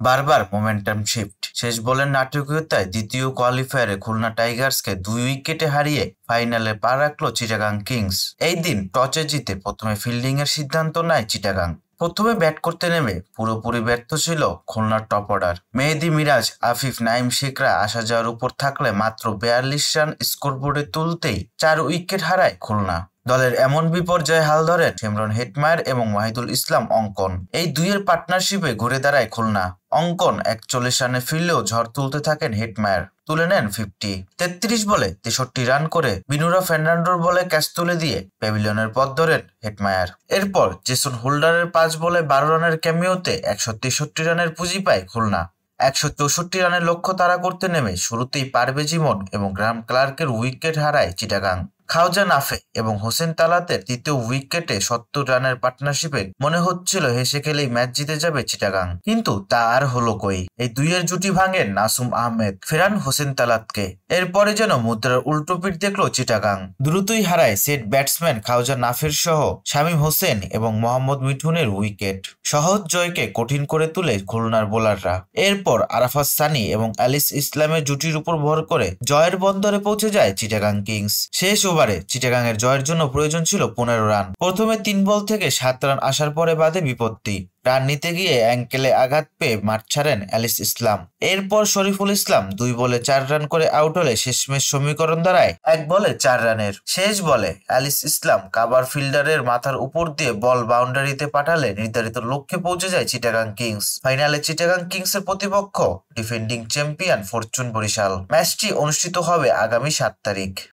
বারবার momentum shift, শেষ বলের নাটকীয়তায় দ্বিতীয় কোয়ালিফায়ারে খুলনা টাইগার্সকে 2 উইকেটে হারিয়ে ফাইনালে পা রাখল চিটাগাং কিংস। এই দিন টসে জিতে প্রথমে ফিল্ডিং এর সিদ্ধান্ত নেয় চিটাগাং। প্রথমে ব্যাট করতে নেমে পুরোপুরি ব্যর্থ ছিল খুলনার টপ অর্ডার। মেহেদী মিরাজ, আফিফ, নাইম শেখরা আসা যাওয়ার উপর থাকলে মাত্র 42 রান স্কোরবোর্ডে তুলতেই 4 উইকেট হারায় খুলনা। দলের এমন বিপর্যয়ে হাল ধরেন শিমরন হেটমায়ার এবং ওয়াহিদুল ইসলাম অঙ্কন। এই দুইয়ের পার্টনারশিপে ঘুরে দাঁড়ায় খুলনা। অঙ্কন 41 রানে ফিরলেও ঝড় তুলতে থাকেন হেটমায়ার, তুলে নেন 50। 33 বলে 63 রান করে বিনুরা ফার্নান্ডোর বলে ক্যাচ তুলে দিয়ে প্যাভিলিয়নের পথ ধরেন হেটমায়ার। এরপর জেসন হোল্ডারের 5 বলে 12 রানের ক্যামিওতে 163 রানের পুঁজি পায় খুলনা। 164 রানের লক্ষ্য তাড়া করতে নেমে শুরুতেই পারভেজ ইমন এবং গ্রাহাম ক্লার্কের উইকেট হারায় চিটাগাং। খাওজা নাফে এবং হোসেন তালাতের তৃতীয় উইকেটে 70 রানের পার্টনারশিপে মনে হচ্ছিল হেসে খেলেই ম্যাচ জিতে যাবে চিটাগাং, কিন্তু তা আর হলো কই। এই দুইয়ের জুটি ভাঙেন নাসুম আহমেদ, ফেরান হোসেন তালাতকে। এরপরে যেন মুদ্রার উল্টো পিঠ দেখলো চিটাগাং। দ্রুতই হারায় সেট ব্যাটসম্যান খাওজা নাফের সহ শামীম হোসেন এবং মোহাম্মদ মিঠুনের উইকেট। সহজ জয়কে কঠিন করে তুলে খুলনার বোলাররা। এরপর আরাফাত সানি এবং অ্যালিস ইসলামের জুটির উপর ভর করে জয়ের বন্দরে পৌঁছে যায় চিটাগাং কিংস। শেষ ওভারে চিটাগাং এর জয়ের জন্য প্রয়োজন ছিল 15 রান। প্রথমে 3 বল থেকে 7 রান আসার পরে বাদে বিপত্তি। রান নিতে গিয়ে অ্যাঙ্কেলে আঘাত পেয়ে মাঠ ছাড়েন অ্যালিস ইসলাম। এরপর শরীফুল ইসলাম 2 বলে 4 রান করে আউট হলে শেষমেশ সমীকরণ দাঁড়ায় 1 বলে 4 রানের। শেষ বলে অ্যালিস ইসলাম কাভার ফিল্ডারের মাথার উপর দিয়ে বল বাউন্ডারিতে পাঠালে নির্ধারিত লক্ষ্যে পৌঁছে যায় চিটাগাং কিংস। ফাইনালে চিটাগাং কিংসের প্রতিপক্ষ ডিফেন্ডিং চ্যাম্পিয়ন ফরচুন বরিশাল। ম্যাচটি অনুষ্ঠিত হবে আগামী 7 তারিখ।